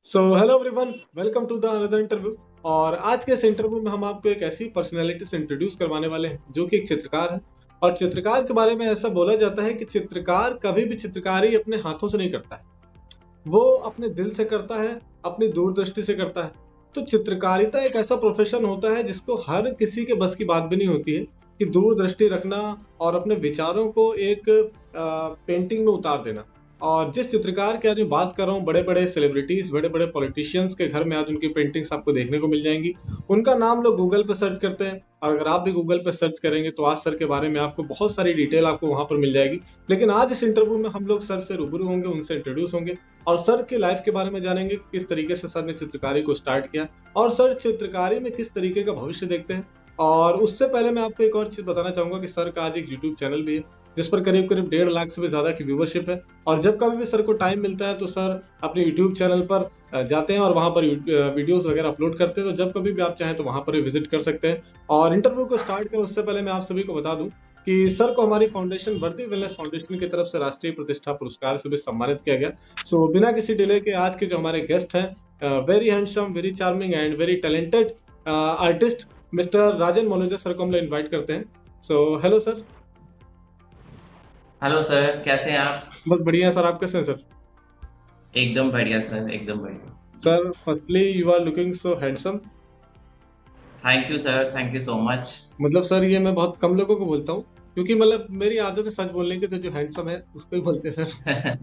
So hello everyone, welcome to the another interview. और आज के इस इंटरव्यू में हम आपको एक ऐसी पर्सनैलिटी से इंट्रोड्यूस करवाने वाले हैं जो कि एक चित्रकार है। और चित्रकार के बारे में ऐसा बोला जाता है कि चित्रकार कभी भी चित्रकारी अपने हाथों से नहीं करता है, वो अपने दिल से करता है, अपनी दूरदृष्टि से करता है। तो चित्रकारिता एक ऐसा प्रोफेशन होता है जिसको हर किसी के बस की बात भी नहीं होती है कि दूरदृष्टि रखना और अपने विचारों को एक पेंटिंग में उतार देना। और जिस चित्रकार की आज मैं बात कर रहा हूँ, बड़े बड़े सेलिब्रिटीज, बड़े बड़े पॉलिटिशियंस के घर में आज उनकी पेंटिंग्स आपको देखने को मिल जाएंगी। उनका नाम लोग गूगल पे सर्च करते हैं, और अगर आप भी गूगल पे सर्च करेंगे तो आज सर के बारे में आपको बहुत सारी डिटेल आपको वहां पर मिल जाएगी। लेकिन आज इस इंटरव्यू में हम लोग सर से रूबरू होंगे, उनसे इंट्रोड्यूस होंगे और सर की लाइफ के बारे में जानेंगे कि किस तरीके से सर ने चित्रकारी को स्टार्ट किया और सर चित्रकारी में किस तरीके का भविष्य देखते हैं। और उससे पहले मैं आपको एक और चीज बताना चाहूंगा कि सर का आज एक यूट्यूब चैनल भी है जिस पर करीब करीब 1.5 लाख से भी ज्यादा की व्यूवरशिप है। और जब कभी भी सर को टाइम मिलता है तो सर अपने यूट्यूब चैनल पर जाते हैं और वहां पर वीडियोस वगैरह अपलोड करते हैं। तो जब कभी भी आप चाहें तो वहां पर विजिट कर सकते हैं। और इंटरव्यू को स्टार्ट करें उससे पहले मैं आप सभी को बता दूं कि सर को हमारी फाउंडेशन वर्दी वेलनेस फाउंडेशन की तरफ से राष्ट्रीय प्रतिष्ठा पुरस्कार से भी सम्मानित किया गया। सो बिना किसी डिले के आज के जो हमारे गेस्ट हैं, very handsome, very charming and very talented artist mister Rajan Mauluja sir को हम लोग इन्वाइट करते हैं। So hello sir. Hello sir, कैसे हैं आप? बस बढ़िया सर, आप कैसे हैं सर? एकदम बढ़िया सर, एकदम बढ़िया। Sir firstly you are looking so handsome. Thank you sir, thank you so much. मतलब सर ये मैं बहुत कम लोगों को बोलता हूँ, क्योंकि मतलब मेरी आदत है सच बोलने की, तो जो हैंडसम है उसको ही बोलते हैं सर।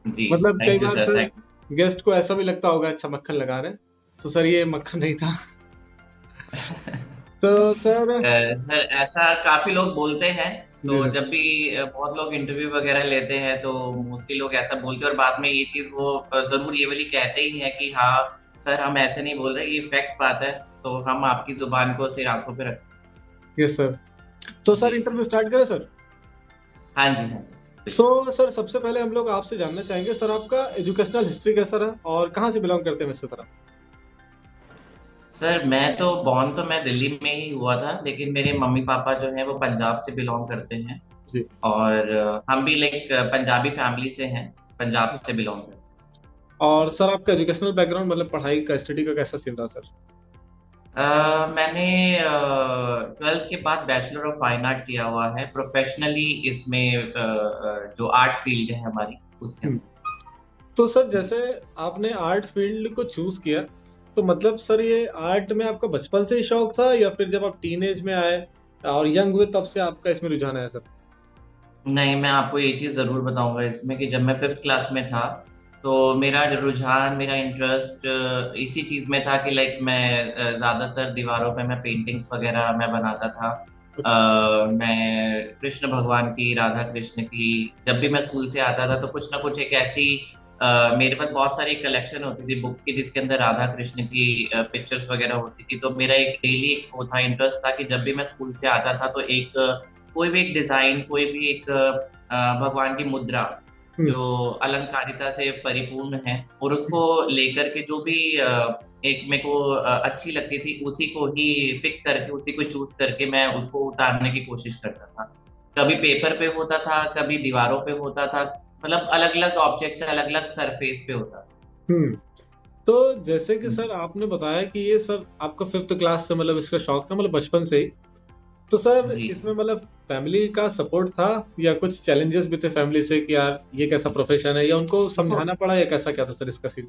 जी, मतलब कई thank you bar sir, sir thank guest को ऐसा भी लगता होगा अच्छा मक्खन लगा रहे हैं, तो सर ये मक्खन नहीं था। तो सर सर ऐसा काफी लोग बोलते हैं। जी तो सर। जब भी बहुत लोग इंटरव्यू वगैरह लेते हैं तो मोस्टली लोग ऐसा बोलते हैं और बाद में ये चीज वो जरूर ये वाली कहते ही हैं कि हाँ सर, हम ऐसे नहीं बोल रहे, ये फैक्ट बात है। तो हम आपकी जुबान को सिर आंखों पे रख। Yes sir. तो जी सर इंटरव्यू स्टार्ट करें सर। हाँ जी, हाँ जी। सो सर सबसे पहले हम लोग आपसे जानना चाहेंगे सर आपका एजुकेशनल हिस्ट्री कैसा रहा और कहाँ से बिलोंग करते हैं वैसे सर आप? सर मैं तो बॉर्न तो मैं दिल्ली में ही हुआ था, लेकिन मेरे मम्मी पापा जो है वो पंजाब से बिलोंग करते हैं। जी। और हम भी लाइक पंजाबी फैमिली से हैं, पंजाब से बिलोंग करते और सर आपका एजुकेशनल बैकग्राउंड मतलब पढ़ाई का, स्टडी का कैसा सीन रहा सर? हैं। मैंने 12th के बाद बैचलर ऑफ फाइन आर्ट किया हुआ है प्रोफेशनली इसमें, जो आर्ट फील्ड है हमारी उसके हम्म। अंदर। तो सर जैसे आपने आर्ट फील्ड को चूज किया, तो मतलब सर ये आर्ट में आपका बचपन से ही शौक था या फिर जब आप टीनेज में आए और यंग हुए तब से आपका इसमें रुझान आया सर? नहीं, मैं आपको ये चीज़ ज़रूर बताऊँगा इसमें कि जब मैं 5th क्लास में था, तो मेरा जो रुझान, मेरा इंटरेस्ट इसी चीज़ में था कि लाइक मैं ज़्यादातर दीवारों पे मैं पेंटिंग्स वगैरह मैं बनाता था। मैं कृष्ण भगवान की, राधा कृष्ण की, जब भी मैं स्कूल से आता था तो कुछ ना कुछ एक ऐसी मेरे पास बहुत सारी कलेक्शन होती थी बुक्स की जिसके अंदर राधा कृष्ण की पिक्चर्स वगैरह होती थी। तो मेरा एक डेली एक वो था, इंटरेस्ट था कि जब भी मैं स्कूल से आता था तो एक कोई भी एक डिजाइन, कोई भी एक भगवान की मुद्रा हम्म। जो अलंकारिता से परिपूर्ण है और उसको लेकर के जो भी एक मेरे को अच्छी लगती थी उसी को ही पिक करके, उसी को चूज करके मैं उसको उतारने की कोशिश करता था। कभी पेपर पे होता था, कभी दीवारों पे होता था, मतलब अलग अलग ऑब्जेक्ट अलग अलग सरफेस पे होता था। हम्म। तो जैसे कि सर आपने बताया कि ये सर आपका 5th क्लास से मतलब इसका शौक था, मतलब बचपन से ही। तो सर जी। इसमें मतलब फैमिली का सपोर्ट था या कुछ चैलेंजेस भी थे फैमिली से कि यार ये कैसा प्रोफेशन है, या उनको देखो, समझाना पड़ा, या कैसा क्या था सर इसका सीन?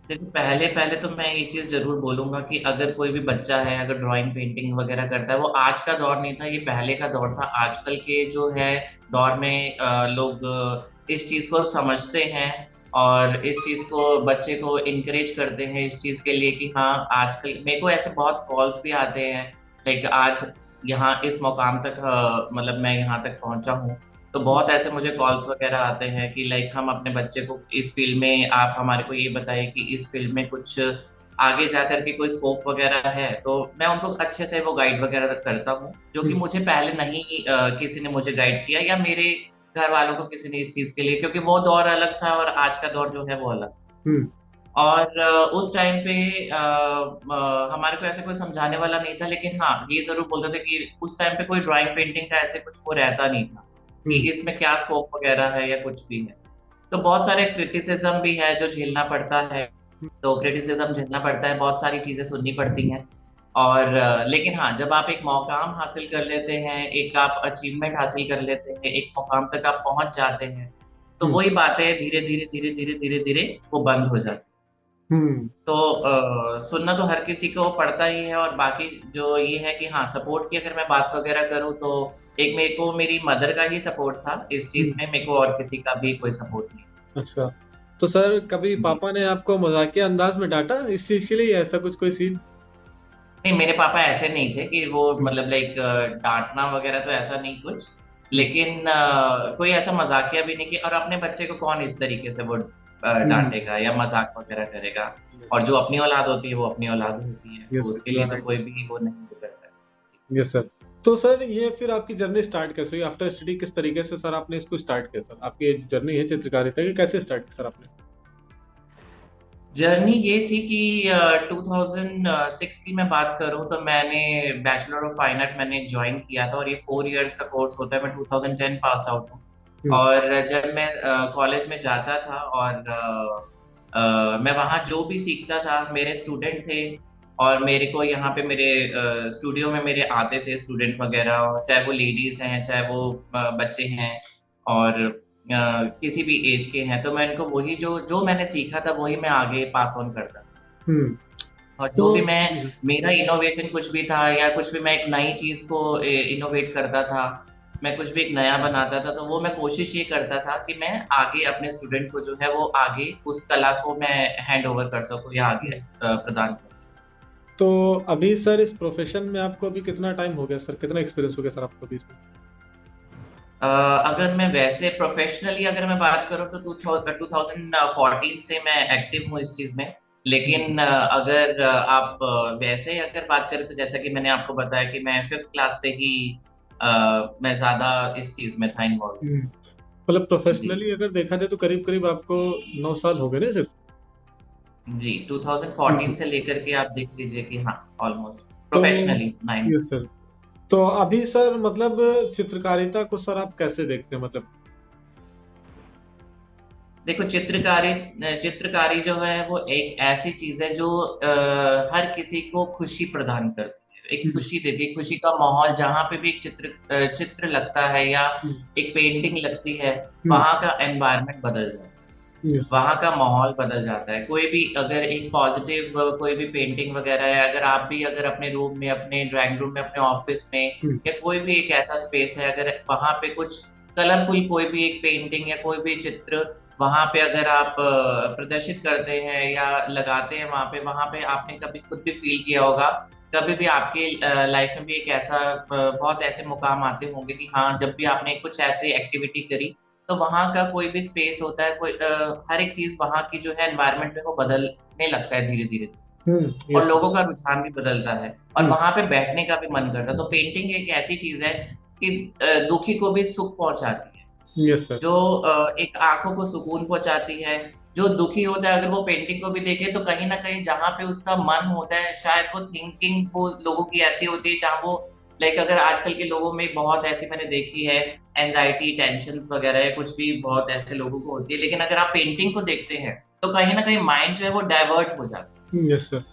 देखो पहले पहले तो मैं ये चीज जरूर बोलूंगा कि अगर कोई भी बच्चा है, अगर ड्राइंग पेंटिंग वगैरह करता है, वो आज का दौर नहीं था, ये पहले का दौर था। आजकल के जो है दौर में लोग इस चीज को समझते हैं और इस चीज को बच्चे को इनकरेज करते हैं इस चीज के लिए कि हाँ, आजकल मेरे को ऐसे बहुत कॉल्स भी आते हैं लाइक आज यहाँ इस मुकाम तक मतलब मैं यहाँ तक पहुंचा हूँ। तो बहुत ऐसे मुझे कॉल्स वगैरह आते हैं कि लाइक हम अपने बच्चे को इस फील्ड में, आप हमारे को ये बताइए कि इस फील्ड में कुछ आगे जाकर के कोई स्कोप वगैरह है। तो मैं उनको अच्छे से वो गाइड वगैरह करता हूँ, जो कि हम्म। मुझे पहले नहीं किसी ने मुझे गाइड किया या मेरे घर वालों को किसी ने इस चीज के लिए, क्योंकि वो दौर अलग था और आज का दौर जो है वो अलग। हम्म। और उस टाइम पे हमारे को ऐसे कोई समझाने वाला नहीं था, लेकिन हाँ ये जरूर बोलते थे कि उस टाइम पे कोई ड्राइंग पेंटिंग का ऐसे कुछ वो रहता नहीं था कि हम्म। इसमें क्या स्कोप वगैरह है या कुछ भी है। तो बहुत सारे क्रिटिसिज्म भी है जो झेलना पड़ता है। तो क्रिटिसिज्म झेलना पड़ता है, बहुत सारी चीजें सुननी पड़ती हैं। और लेकिन हाँ, जब आप एक मौकाम हासिल कर लेते हैं, एक आप अचीवमेंट हासिल कर लेते हैं, एक मुकाम तक आप पहुंच जाते हैं, तो हम्म। वही बातें धीरे धीरे धीरे धीरे धीरे धीरे वो बंद हो जाती। हम्म। तो सुनना तो हर किसी को पड़ता ही है। और बाकी जो ये है कि हाँ, सपोर्ट की अगर मैं बात वगैरह करूँ, तो एक मेरे को मेरी मदर का ही सपोर्ट था इस चीज हम्म। में, मेरे को और किसी का भी कोई सपोर्ट नहीं। अच्छा, तो सर कभी जी पापा ने आपको मजाकिया अंदाज में डांटा इस चीज के लिए, या ऐसा कुछ कोई सीन? नहीं, मेरे पापा ऐसे नहीं थे कि वो हम्म। मतलब लाइक डांटना वगैरह तो ऐसा नहीं कुछ। हम्म। लेकिन कोई ऐसा मजाकिया भी नहीं कि, और अपने बच्चे को कौन इस तरीके से वो हम्म। डांटेगा या मजाक वगैरह करेगा। यस। और जो अपनी औलाद होती है वो अपनी औलाद होती है, तो यस, उसके यू लिए आर तो राइट। कोई भी वो नहीं वो कर सकता। Yes sir. तो सर ये फिर आपकी जर्नी स्टार्ट कैसे हुई आफ्टर स्टडी? किस तरीके से सर आपने इसको स्टार्ट किया? सर आपकी ये जो जर्नी है चित्रकारिता की, कैसे स्टार्ट किया सर आपने? जर्नी ये थी कि 2006 की मैं बात करूं, तो मैंने बैचलर ऑफ फाइन आर्ट मैंने ज्वाइन किया था, और ये 4 इयर्स का कोर्स होता है। मैं 2010 पास आउट हूँ। हम्म। और जब मैं कॉलेज में जाता था, और मैं वहाँ जो भी सीखता था, मेरे स्टूडेंट थे, और मेरे को यहाँ पे मेरे स्टूडियो में मेरे आते थे स्टूडेंट वगैरह, चाहे वो लेडीज हैं, चाहे वो बच्चे हैं, और किसी भी एज के हैं, तो मैं इनको वही जो जो मैंने सीखा था वही मैं आगे पास ऑन करता। हम्म। और तो जो भी मैं, मेरा इनोवेशन कुछ भी था, या कुछ भी मैं एक नई चीज को इनोवेट करता था, मैं कुछ भी एक नया बनाता था, तो वो मैं कोशिश ये करता था कि मैं आगे अपने स्टूडेंट को जो है वो आगे उस कला को मैं हैंड ओवर कर सकूं या आगे प्रदान कर सकूं। तो अभी सर इस प्रोफेशन में आपको अभी कितना टाइम हो गया सर, कितना एक्सपीरियंस हो गया सर आपको अभी इसमें? अगर मैं वैसे प्रोफेशनली अगर मैं बात करूँ, तो 2014 से मैं एक्टिव हूँ इस चीज में। लेकिन अगर आप वैसे अगर बात करें, तो जैसा कि मैंने आपको बताया कि मैं 5th क्लास से ही मैं ज्यादा इस चीज में था इन्वॉल्व। मतलब जी प्रोफेशनली अगर देखा जाए तो करीब करीब आपको 9 साल हो गए ना सर? जी, 2014 से लेकर के आप देख लीजिए कि हाँ, ऑलमोस्ट तो प्रोफेशनली 9। Yes sir. तो अभी सर मतलब चित्रकारिता को सर आप कैसे देखते हैं मतलब? देखो, चित्रकारी जो है वो एक ऐसी चीज है जो हर किसी को खुशी प्रदान करती है, एक हम्म। खुशी देती है, खुशी का माहौल। जहाँ पे भी एक चित्र लगता है या एक पेंटिंग लगती है, वहां का एनवायरनमेंट बदल जाता है, यस। वहां का माहौल बदल जाता है। कोई भी अगर एक पॉजिटिव कोई भी पेंटिंग वगैरह है, अगर आप भी अगर अपने रूम में, अपने ड्राइंग रूम में, अपने ऑफिस में, या कोई भी एक ऐसा स्पेस है, अगर वहां पे कुछ कलरफुल कोई भी एक पेंटिंग या कोई भी चित्र वहां पे अगर आप प्रदर्शित करते हैं या लगाते हैं वहां पे आपने कभी खुद भी फील किया होगा, कभी भी आपके लाइफ में भी एक ऐसा बहुत ऐसे मुकाम आते होंगे कि हाँ, जब भी आपने कुछ ऐसी एक्टिविटी करी, तो वहाँ का कोई भी स्पेस होता है, कोई हर एक चीज वहाँ की जो है एनवायरनमेंट में वो बदलने लगता है धीरे धीरे, और यस। लोगों का रुझान भी बदलता है, और वहां पे बैठने का भी मन करता है। तो पेंटिंग एक ऐसी चीज है कि दुखी को भी सुख पहुंचाती है, यस सर। जो एक आंखों को सुकून पहुंचाती है। जो दुखी होता है, अगर वो पेंटिंग को भी देखे, तो कहीं ना कहीं जहाँ पे उसका मन होता है, शायद वो थिंकिंग वो लोगों की ऐसी होती है, जहाँ वो लाइक अगर आजकल के लोगों में बहुत ऐसी मैंने देखी है एंजाइटी, टेंशन वगैरह या कुछ भी बहुत ऐसे लोगों को होती है, लेकिन अगर आप पेंटिंग को देखते हैं, तो कहीं ना कहीं माइंड जो है वो डाइवर्ट हो जाता है, यस सर।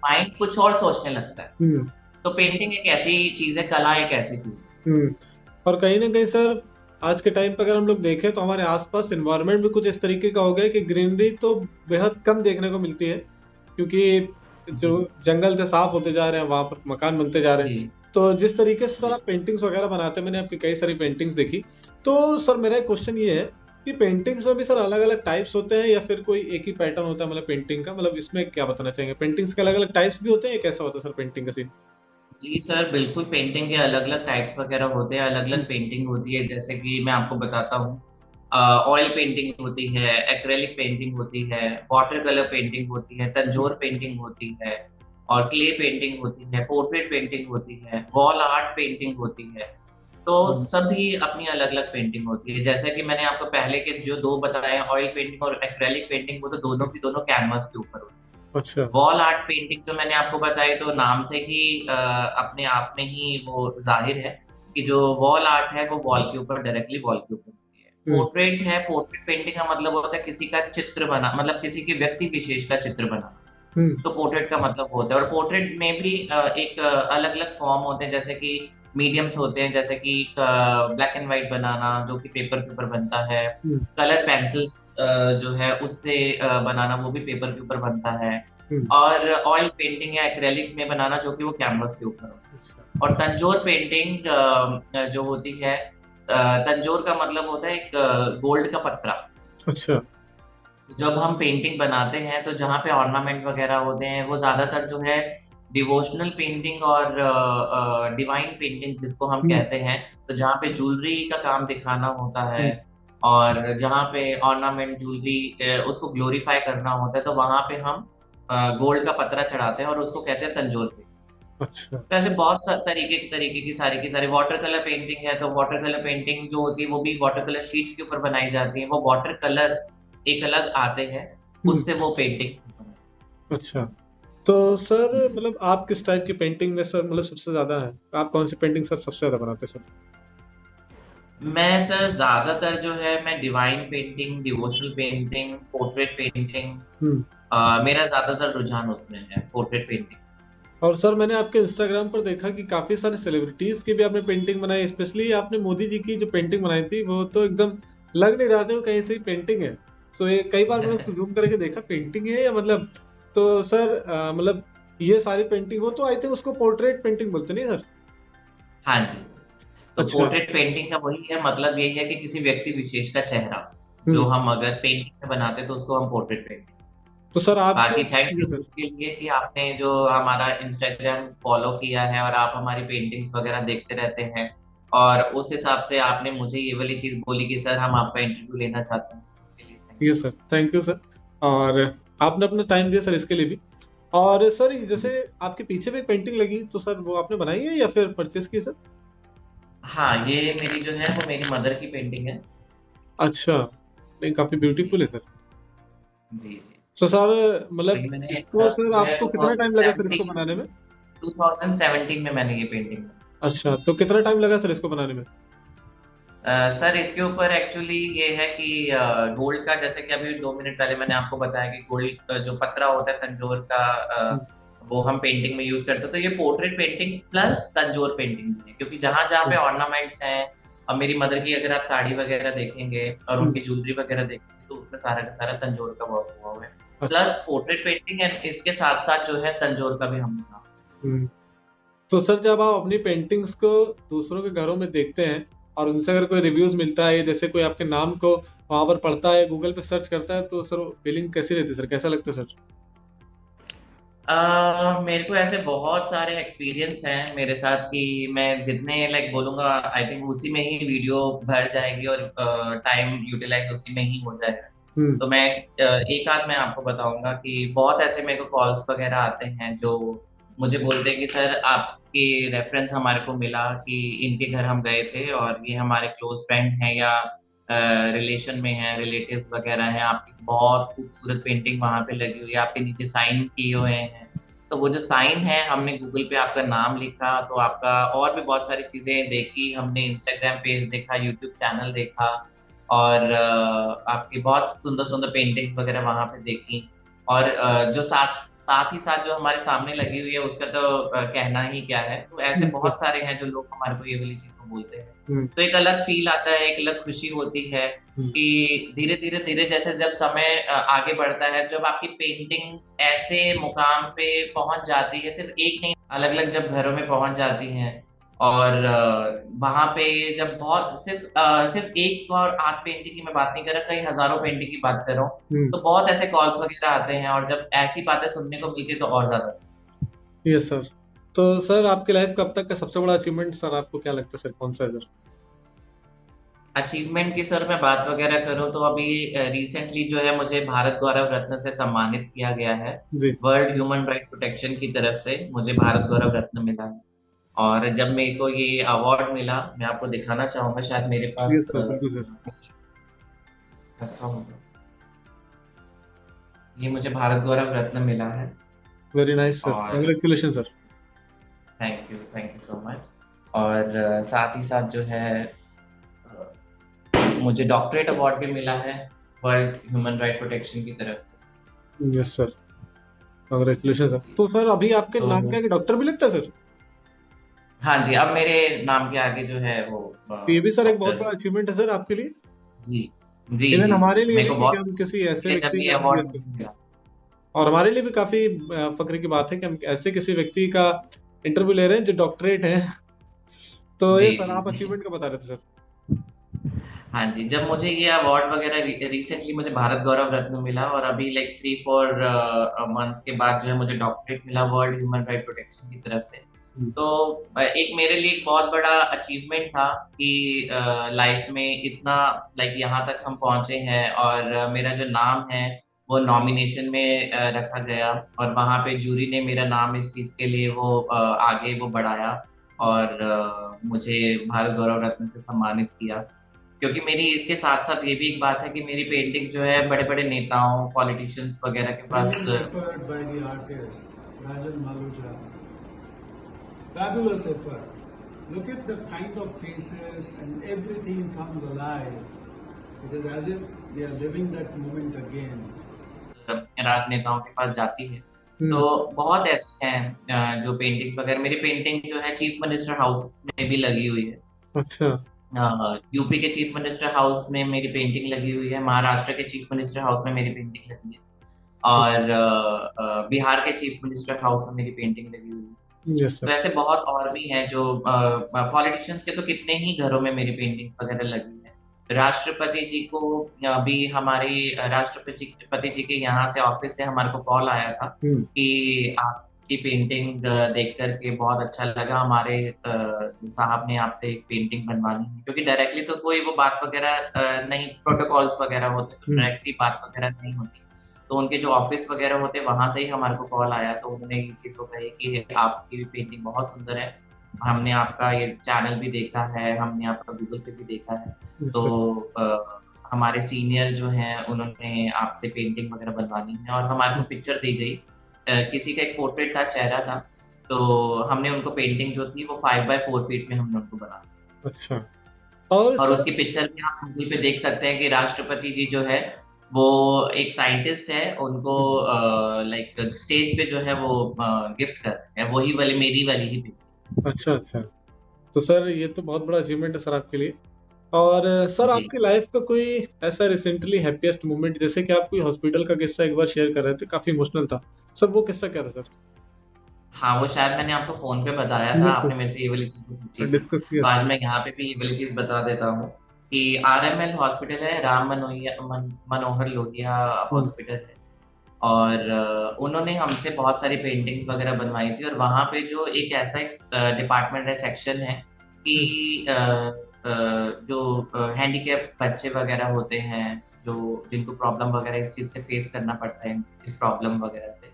माइंड कुछ और सोचने लगता है। तो पेंटिंग एक ऐसी चीज है, कला एक ऐसी चीज है। और कहीं ना कहीं सर आज के टाइम पर अगर हम लोग देखें तो हमारे आसपास एनवायरनमेंट भी कुछ इस तरीके का हो गया है कि ग्रीनरी तो बेहद कम देखने को मिलती है, क्योंकि जो जी जंगल से साफ होते जा रहे हैं, वहां पर मकान बनते जा रहे हैं। जी तो जिस तरीके से सर जी आप पेंटिंग्स वगैरह बनाते हैं, मैंने आपकी कई सारी पेंटिंग्स देखी। तो सर मेरा एक क्वेश्चन ये है कि पेंटिंग्स में भी सर अलग अलग टाइप्स होते हैं, या फिर कोई एक ही पैटर्न होता है मतलब पेंटिंग का? मतलब इसमें क्या बताना चाहेंगे, पेंटिंग्स के अलग अलग टाइप्स भी होते हैं या कैसा होता है सर पेंटिंग का सीन? जी सर, बिल्कुल पेंटिंग के अलग अलग टाइप्स वगैरह होते हैं, अलग अलग पेंटिंग होती है। जैसे कि मैं आपको बताता हूँ, ऑयल पेंटिंग होती है, एक्रेलिक पेंटिंग होती है, वाटर कलर पेंटिंग होती है, तंजोर पेंटिंग होती है, और क्ले पेंटिंग होती है, पोर्ट्रेट पेंटिंग होती है, वॉल आर्ट पेंटिंग होती है। तो सभी अपनी अलग अलग पेंटिंग होती है। जैसे कि मैंने आपको पहले के जो दो बताए, ऑयल पेंटिंग और एक्रेलिक पेंटिंग, वो तो दोनों की दोनों कैनवस के ऊपर होती है। अच्छा। वॉल आर्ट पेंटिंग जो मैंने आपको बताई, तो नाम से ही अपने आप में ही वो जाहिर है कि जो वॉल आर्ट है वो वॉल के ऊपर, डायरेक्टली वॉल के ऊपर होती है। हम्म। पोर्ट्रेट है, पोर्ट्रेट पेंटिंग का मतलब होता है किसी का चित्र बना, मतलब किसी के व्यक्ति विशेष का चित्र बना, हम्म। तो पोर्ट्रेट का मतलब होता है। और पोर्ट्रेट में भी एक अलग अलग फॉर्म होते हैं, जैसे कि मीडियम्स होते हैं, जैसे कि ब्लैक एंड व्हाइट बनाना जो कि पेपर के ऊपर बनता है, हम्म। कलर पेंसिल्स जो है उससे बनाना वो भी पेपर के ऊपर बनता है, हम्म। और ऑयल पेंटिंग या एक्रेलिक में बनाना जो कि वो कैनवस के ऊपर होता अच्छा। है। और तंजोर पेंटिंग जो होती है, तंजोर का मतलब होता है एक गोल्ड का पत्रा। अच्छा। जब हम पेंटिंग बनाते हैं तो जहाँ पे ऑर्नामेंट वगैरह होते हैं वो ज्यादातर जो है डिवोशनल पेंटिंग और डिवाइन पेंटिंग जिसको हम हम्म। कहते हैं, तो जहाँ पे ज्वेलरी का काम दिखाना होता है हम्म। और जहाँ पे ऑर्नामेंट ज्वेलरी उसको ग्लोरीफाई करना होता है, तो वहां पे हम गोल्ड का पतरा चढ़ाते हैं और उसको कहते हैं तंजोर पेंटिंग। अच्छा। तो ऐसे बहुत तरीके की सारी वाटर कलर पेंटिंग है, तो वाटर कलर पेंटिंग जो होती है वो भी वाटर कलर शीट्स के ऊपर बनाई जाती है, वो वाटर कलर एक अलग आते हैं, हम्म। उससे वो पेंटिंग। अच्छा। तो सर जी। मतलब आप किस टाइप की पेंटिंग में सर मतलब सबसे ज्यादा है, आप कौन सी पेंटिंग सर सबसे ज्यादा बनाते हैं सर? मैं सर ज्यादातर जो है मैं divine painting, devotional painting, portrait painting, hmm. मेरा ज्यादातर रुझान उसमें है, पोर्ट्रेट पेंटिंग। और सर मैंने आपके इंस्टाग्राम पर देखा कि काफी सारे सेलिब्रिटीज की भी आपने पेंटिंग बनाई, स्पेशली आपने मोदी जी की जो पेंटिंग बनाई थी वो तो एकदम लग नहीं रहा था वो कहीं से पेंटिंग है। सो ये कई बार मैंने उसको जूम करके देखा पेंटिंग है या मतलब, तो सर मतलब ये सारी पेंटिंग हो तो आई थिंक उसको पोर्ट्रेट पेंटिंग बोलते नहीं सर? हाँ जी। तो अच्छा। पोर्ट्रेट पेंटिंग का वही है, मतलब यही है कि किसी व्यक्ति विशेष का चेहरा जो हम्म। हम अगर पेंटिंग में बनाते तो उसको हम पोर्ट्रेट पेंटिंग। तो सर आपके बाकी थैंक जी यू सर। उसके लिए कि आपने जो हमारा इंस्टाग्राम फॉलो किया है और आप हमारी पेंटिंग्स वगैरह देखते रहते हैं, और उस हिसाब से आपने मुझे ये वाली चीज बोली कि सर हम आपका इंटरव्यू लेना चाहते हैं, उसके लिए thank yes sir, thank you sir. और आपने अपना टाइम दिया सर इसके लिए भी। और सर यू। जैसे आपके पीछे भी पेंटिंग लगी तो सर वो आपने बनाई है या फिर परचेस की सर? हाँ, ये मेरी जो है वो मेरी मदर की पेंटिंग है। अच्छा। नहीं, काफी जी ब्यूटीफुल है सर। जी जी। तो सर तो मतलब ये मैंने इसको सर जो है आपको कितना टाइम लगा सर इसको 2017 बनाने में? 2017 में मैंने ये पेंटिंग। अच्छा, तो कितना टाइम लगा सर इसको बनाने में? सर इसके ऊपर एक्चुअली ये है कि गोल्ड का, जैसे कि अभी 2 मिनट पहले मैंने आपको बताया कि गोल्ड जो पतरा होता है तंजोर का, हम्म। वो हम पेंटिंग में यूज करते हैं, तो ये portrait painting plus Tanjore painting है, क्योंकि जहां जहां पे हम्म। ऑर्नामेंट्स हैं, अब मेरी मदर की अगर आप साड़ी वगैरह देखेंगे और हम्म। उनकी ज्वेलरी वगैरह देखेंगे तो उसमें सारा का सारा तंजोर का वर्क हुआ हुआ है, अच्छा। प्लस पोर्ट्रेट पेंटिंग एंड इसके साथ साथ जो है तंजोर का भी हमने काम। हम्म। तो सर जब आप अपनी पेंटिंग्स को दूसरों के घरों में देखते हैं और उनसे अगर कोई रिव्यूज मिलता है, जैसे कोई आपके नाम को वहां पर पढ़ता है, गूगल पे सर्च करता है, तो सर फीलिंग कैसी रहती है सर, कैसा लगता है सर? मेरे को ऐसे बहुत सारे एक्सपीरियंस हैं मेरे साथ कि मैं जितने लाइक बोलूंगा आई थिंक उसी में ही वीडियो भर जाएगी और टाइम यूटिलाइज उसी में ही हो जाएगा। हम्म। तो मैं एक आध मैं आपको बताऊंगा कि बहुत ऐसे मेरे को कॉल्स वगैरह आते हैं जो मुझे बोलते हैं कि सर आपके रेफरेंस हमारे को मिला कि इनके घर हम गए थे और ये हमारे क्लोज फ्रेंड हैं या रिलेशन में है, रिलेटिव वगैरह हैं, आपकी बहुत खूबसूरत पेंटिंग वहां पे लगी हुई है, आपके नीचे साइन किए हुए हैं। तो वो जो साइन है हमने गूगल पे आपका नाम लिखा, तो आपका और भी बहुत सारी चीजें देखी हमने, इंस्टाग्राम पेज देखा, यूट्यूब चैनल देखा, और आपकी बहुत सुंदर सुंदर पेंटिंग्स वगैरह वहां पे देखी। और जो साथ साथ ही साथ जो हमारे सामने लगी हुई है उसका तो कहना ही क्या है। तो ऐसे हम्म। बहुत सारे हैं जो लोग हमारे को ये वाली चीज को बोलते हैं, हम्म। तो एक अलग फील आता है, एक अलग खुशी होती है हम्म। कि धीरे धीरे धीरे जैसे जब समय आगे बढ़ता है, जब आपकी पेंटिंग ऐसे मुकाम पे पहुंच जाती है, सिर्फ एक नहीं अलग अलग जब घरों में पहुंच जाती हैं, और वहां पे जब बहुत सिर्फ एक और आध पेंटिंग की मैं बात नहीं कर रहा, कई हजारों पेंटिंग की बात कर रहा हूँ, हम्म। तो बहुत ऐसे कॉल्स वगैरह आते हैं और जब ऐसी बातें सुनने को मिलती है तो और ज्यादा। Yes sir. तो सर आपकी लाइफ का अब तक का सबसे बड़ा अचीवमेंट सर आपको क्या लगता है सर, कौन सा है सर? अचीवमेंट की सर मैं बात वगैरह करूं तो अभी रिसेंटली जो है मुझे भारत गौरव रत्न से सम्मानित किया गया है। जी। वर्ल्ड ह्यूमन राइट प्रोटेक्शन की तरफ से मुझे भारत गौरव रत्न मिला है, और जब मेरे को ये अवार्ड मिला, मैं आपको दिखाना चाहूंगा, शायद मेरे पास यस सर, बिल्कुल सर। रखा होगा। ये मुझे भारत गौरव रत्न मिला है। वेरी नाइस सर, और congratulation sir. Thank you so much. और साथ ही साथ जो है मुझे डॉक्टरेट अवार्ड भी मिला है वर्ल्ड ह्यूमन राइट प्रोटेक्शन की तरफ से। Yes sir, congratulation sir. तो सर अभी आपके तो नाम के आगे डॉक्टर भी लगता है सर? हाँ जी, अब मेरे नाम के आगे जो है वो तो ये भी सर एक बहुत डॉक्टर बड़ा अचीवमेंट है सर आपके लिए, जी जी इवन जी हमारे जी, लिए मेरे भी, को क्योंकि बहुत हम खुशी किसी ऐसे है जब व्यक्ति ये का अवार्ड yes, मिला। और हमारे लिए भी काफी फक्र की बात है कि हम ऐसे किसी व्यक्ति का इंटरव्यू ले रहे हैं जो डॉक्टरेट है। तो जी ये सर आप जी अचीवमेंट का बता रहे थे सर। हाँ जी, जब मुझे ये अवार्ड वगैरह रिसेंटली मुझे भारत गौरव रत्न मिला, और अभी लाइक 3-4 मंथ्स के बाद जो है मुझे डॉक्टरेट मिला वर्ल्ड ह्यूमन राइट प्रोटेक्शन की तरफ से। तो एक मेरे लिए एक बहुत बड़ा अचीवमेंट था कि लाइफ में इतना लाइक यहाँ तक हम पहुंचे हैं, और मेरा जो नाम है वो नॉमिनेशन में रखा गया, और वहाँ पे जूरी ने मेरा नाम इस चीज के लिए वो आगे वो बढ़ाया, और मुझे भारत गौरव रत्न से सम्मानित किया। क्योंकि मेरी इसके साथ साथ ये भी एक बात है कि मेरी पेंटिंग जो है बड़े बड़े नेताओं, पॉलिटिशियंस वगैरह के पास Brilliant effort by the artist Rajan Maluja. Fabulous effort. Look at the kind of faces and everything comes alive. It is as if we are living that moment again. राजनेताओं के पास जाती है। तो बहुत ऐसे हैं जो पेंटिंग्स वगैरह, मेरी पेंटिंग जो है चीफ मिनिस्टर हाउस में भी लगी हुई है। अच्छा, यूपी के चीफ मिनिस्टर हाउस में मेरी पेंटिंग लगी हुई है, महाराष्ट्र के चीफ मिनिस्टर हाउस में मेरी पेंटिंग लगी है, और बिहार के चीफ मिनिस्टर हाउस में मेरी पेंटिंग लगी हुई है। यस तो सर। ऐसे बहुत और भी हैं जो पॉलिटिशियंस के तो कितने ही घरों में मेरी पेंटिंग्स वगैरह लगी है। राष्ट्रपति जी को अभी हमारे राष्ट्रपति जी के यहाँ से ऑफिस से हमारे को कॉल आया था कि आपकी पेंटिंग देख करके बहुत अच्छा लगा, हमारे साहब ने आपसे एक पेंटिंग बनवानी है। क्योंकि डायरेक्टली तो कोई वो बात वगैरह नहीं, प्रोटोकॉल्स वगैरह होते तो डायरेक्टली बात वगैरह नहीं होती, तो उनके जो ऑफिस वगैरह होते वहां से ही हमारे को कॉल आया। तो उन्होंने ये चीज को कही कि आपकी पेंटिंग बहुत सुंदर है, हमने आपका ये चैनल भी देखा है, हमने आपका गूगल पे भी देखा है, तो हमारे सीनियर जो हैं उन्होंने आपसे पेंटिंग वगैरह बनवानी है। और हमारे को पिक्चर दी गई, किसी का एक पोर्ट्रेट था, चेहरा था, तो हमने उनको पेंटिंग जो थी वो 5x4 फीट में हमने उनको बना। अच्छा, और उसकी पिक्चर में आप गूगल पे देख सकते हैं कि राष्ट्रपति जी जो है वो एक साइंटिस्ट है, उनको लाइक स्टेज पे जो है वो गिफ्ट कर रहे हैं, वही वाली मेरी वाली ही पेंटिंग। अच्छा अच्छा, तो सर ये तो बहुत बड़ा अचीवमेंट है सर आपके लिए। और सर आपकी लाइफ का कोई ऐसा रिसेंटली हैप्पीएस्ट मोमेंट, जैसे कि आप कोई हॉस्पिटल का किस्सा एक बार शेयर कर रहे थे, काफी इमोशनल था सर, वो किस्सा क्या था सर? हाँ, वो शायद मैंने आपको फोन पे बताया था, आपने मेरे से ये वाली चीज पूछी, डिस्कस किया। आज मैं यहाँ पे भी ये वाली चीज बता देता हूँ कि RML हॉस्पिटल है, राम मनोहर लोहिया हॉस्पिटल है, और उन्होंने हमसे बहुत सारी पेंटिंग्स वगैरह बनवाई थी। और वहाँ पे जो एक ऐसा एक डिपार्टमेंट है, सेक्शन है कि जो हैंडीकैप बच्चे वगैरह होते हैं, जो जिनको प्रॉब्लम वगैरह इस चीज से फेस करना पड़ता है, इस प्रॉब्लम वगैरह से,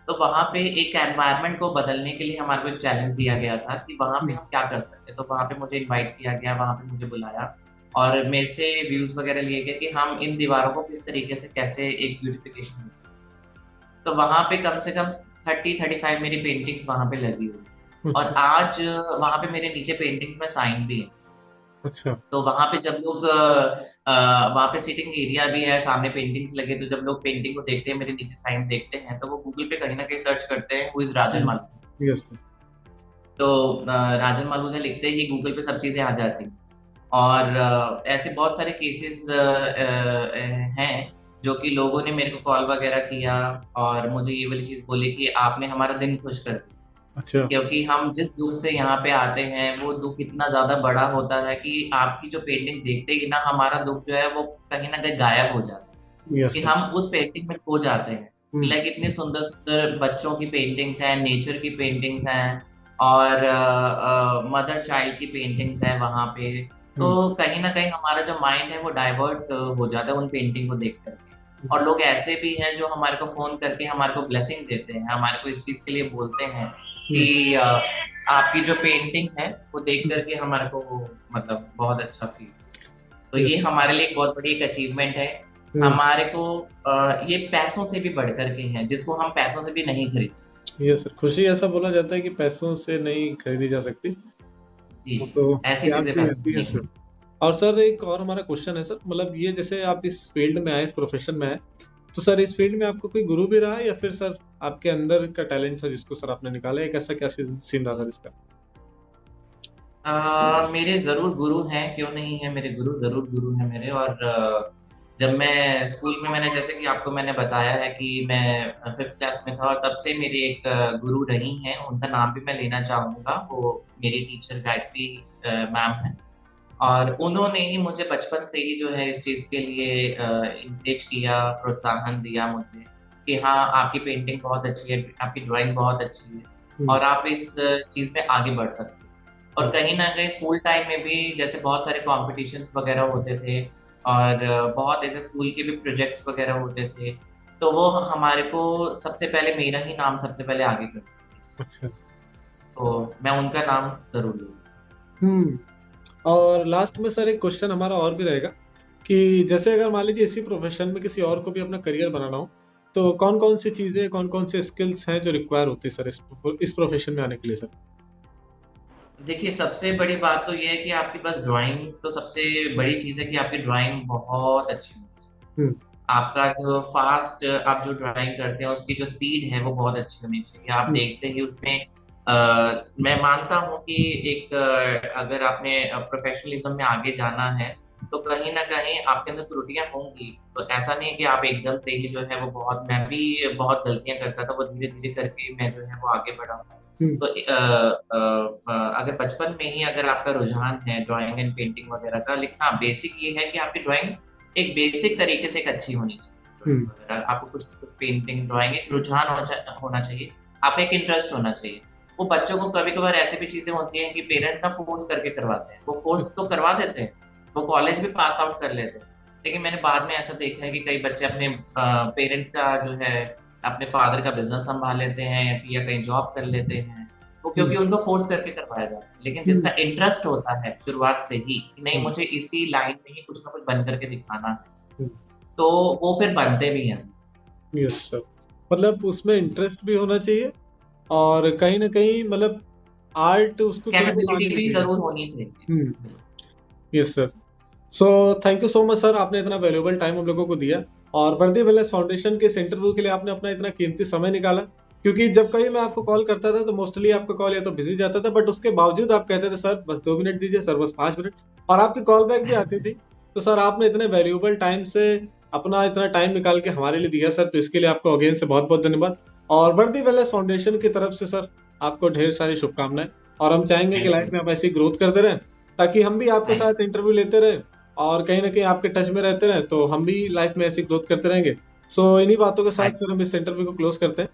तो वहाँ पे एक एनवायरनमेंट को बदलने के लिए हमारे को एक चैलेंज दिया गया था कि वहाँ पे हम क्या कर सकते हैं। तो वहाँ पे मुझे इनवाइट किया गया, वहाँ पे मुझे बुलाया, और मेरे से व्यूज वगैरह लिए गए कि हम इन दीवारों को किस तरीके से कैसे एक ब्यूटिफिकेशन दे सकते हैं। तो वहाँ पे कम से कम 30-35 मेरी पेंटिंग्स वहाँ पे लगी हुई, और आज वहाँ पे मेरे नीचे पेंटिंग्स में साइन भी है। अच्छा, तो वहाँ पे जब लोग वहाँ पे सिटिंग एरिया भी है, सामने पेंटिंग्स लगे, तो जब लोग पेंटिंग को देखते हैं, मेरे नीचे साइन देखते हैं, तो वो गूगल पे कहीं ना कहीं सर्च करते हैं who is Rajan Maluja. Yes sir. तो राजन मालूजा लिखते ही गूगल पे सब चीजें आ जाती हैं। और ऐसे बहुत सारे केसेस हैं जो कि लोगों ने मेरे को कॉल वगैरह किया और मुझे ये वाली चीज बोली कि आपने हमारा दिन खुश कर दिया। अच्छा, क्योंकि हम जिस दुख से यहाँ पे आते हैं वो दुख इतना ज्यादा बड़ा होता है कि आपकी जो पेंटिंग देखते ही ना हमारा दुख जो है वो कहीं ना कहीं गायब हो जाता है, यस कि सर। हम उस पेंटिंग में खो जाते हैं। लाइक इतनी सुंदर सुंदर बच्चों की पेंटिंग्स हैं, नेचर की पेंटिंग्स हैं, और मदर चाइल्ड की पेंटिंग्स हैं वहाँ पे। तो कहीं ना कहीं हमारा जो माइंड है वो डाइवर्ट हो जाता है उन पेंटिंग को देख करके। और लोग ऐसे भी हैं जो हमारे को फोन करके हमारे को ब्लेसिंग देते हैं, हमारे को इस चीज के लिए बोलते हैं कि आपकी जो पेंटिंग है वो देख करके हमारे को मतलब बहुत अच्छा फील। तो ये हमारे लिए एक बहुत बड़ी एक अचीवमेंट है। हमारे को ये पैसों से भी बढ़ करके है, जिसको हम पैसों से भी नहीं खरीद सकते। ये सर, खुशी ऐसा बोला जाता है कि पैसों से नहीं खरीदी जा सकती। जी, तो ऐसी चीजें पैसों से नहीं खरीद। और सर एक और हमारा क्वेश्चन है सर, मतलब ये जैसे आप इस फील्ड में आए, इस प्रोफेशन में आए, तो सर इस फील्ड में आपको कोई गुरु भी रहा है या फिर सर आपके अंदर का टैलेंट था जिसको सर आपने निकाला, एक ऐसा क्या सीन रहा सर इसका? मेरे ज़रूर गुरु हैं, क्यों नहीं है मेरे गुरु, ज़रूर गुरु हैं मेरे। और जब मैं स्कूल में, मैंने जैसे कि आपको मैंने बताया है कि मैं 5th क्लास में था और तब से मेरी एक गुरु रही हैं, उनका नाम भी मैं लेना चाहूँगा। वो मेरी टीचर गायत्री मैम हैं और उन्होंने ही मुझे बचपन से ही जो है इस चीज़ के लिए एनकरेज किया, प्रोत्साहन दिया मुझे कि हाँ, आपकी पेंटिंग बहुत अच्छी है, आपकी ड्राइंग बहुत अच्छी है और आप इस चीज़ में आगे बढ़ सकते हो। और कहीं न कहीं स्कूल टाइम में भी जैसे बहुत सारे कॉम्पिटिशन्स वगैरह होते थे और बहुत ऐसे स्कूल के भी प्रोजेक्ट्स वगैरह होते थे, तो वो हमारे को सबसे पहले मेरा ही नाम सबसे पहले आगे करते थे इस चीज़ में। अच्छा। तो मैं उनका नाम ज़रूर लूँगा। हम्म। और लास्ट में सर एक क्वेश्चन हमारा और भी रहेगा कि जैसे अगर मान लीजिए इसी प्रोफेशन में किसी और को भी अपना करियर बनाना हो, तो कौन कौन सी चीजें, कौन कौन से स्किल्स हैं जो रिक्वायर होती है सर इस प्रोफेशन में आने के लिए सर? देखिए, सबसे बड़ी बात तो ये है कि आपके पास ड्राइंग, तो सबसे बड़ी चीज़ है कि आपकी ड्राइंग बहुत अच्छी होनी चाहिए। हम्म। आपका जो फ़ास्ट आप जो ड्राइंग करते हैं, उसकी जो स्पीड है, वो बहुत अच्छी होनी चाहिए। आप हम्म। देखते ही उसमें मैं मानता हूँ कि एक अगर आपने प्रोफ़ेशनलिज़्म में आगे जाना है, तो कहीं न कहीं आपके अंदर त्रुटियाँ होंगी। तो ऐसा नहीं है कि आप एकदम से ही जो है वो बहुत, मैं भी बहुत गलतियाँ करता था, वो धीरे-धीरे करके मैं जो है वो आगे बढ़ा हूँ। हम्म। तो अगर बचपन में ही अगर आपका रुझान है ड्राइंग एंड पेंटिंग वगैरह का, लेकिन हाँ, बेसिक ये है कि आपकी ड्राइंग एक बेसिक तरीके से एक अच्छी होनी चाहिए। ड्राइंग हम्म। वगैरह आपको कुछ पेंटिंग, ड्राइंग एक रुझान होना चाहिए, आपका एक इंटरेस्ट होना चाहिए। वो बच्चों को कभी-कभार ऐसी भी चीज़ें होती हैं कि पेरेंट्स ना फ़ोर्स करके करवाते हैं। वो फ़ोर्स तो करवा देते हैं, वो कॉलेज भी पास आउट कर लेते हैं। लेकिन मैंने बाद में ऐसा देखा है कि कई बच्चे अपने पेरेंट्स का जो है, अपने फादर का बिज़नेस सँभाल लेते हैं या कहीं जॉब कर लेते हैं। वो क्योंकि हम्म। उनको फ़ोर्स करके करवाया जाता है। लेकिन हम्म। जिसका इंटरेस्ट होता है शुरुआत से ही कि नहीं, हम्म। मुझे इसी लाइन में ही कुछ ना कुछ बन करके दिखाना है, हम्म। तो वो फिर बनते भी हैं। यस सर, मतलब उसमें इंटरेस्ट भी होना चाहिए और कहीं ना कहीं मतलब आर्ट उसको खुद को कैपेबिलिटी माननी भी चाहिए। ज़रूर होनी चाहिए। Hmm. Yes sir. So thank you so much sir, आपने इतना वैल्यूएबल टाइम हम लोगों को दिया और बर्दी वेलनेस फाउंडेशन के इस इंटरव्यू के लिए आपने अपना इतना कीमती समय निकाला। क्योंकि जब कभी मैं आपको कॉल करता था तो मोस्टली आपका कॉल या तो बिजी जाता था, बट उसके बावजूद आप कहते थे सर बस 2 मिनट दीजिए, सर बस 5 मिनट, और आपकी कॉल बैक भी आती थी। तो सर आपने इतने वैल्यूएबल टाइम से अपना इतना टाइम निकाल के हमारे लिए दिया सर, तो इसके लिए आपको अगेन से बहुत बहुत धन्यवाद। और बर्दी वेलनेस फाउंडेशन की तरफ से सर आपको ढेर सारी शुभकामनाएं, और हम चाहेंगे कि लाइफ में आप ऐसी ग्रोथ करते रहें ताकि हम भी आपके साथ इंटरव्यू लेते रहें और कहीं ना कहीं आपके टच में रहते रहे, तो हम भी लाइफ में ऐसी ग्रोथ करते रहेंगे। सो इन्हीं बातों के साथ सर हम इस इंटरव्यू को क्लोज करते हैं।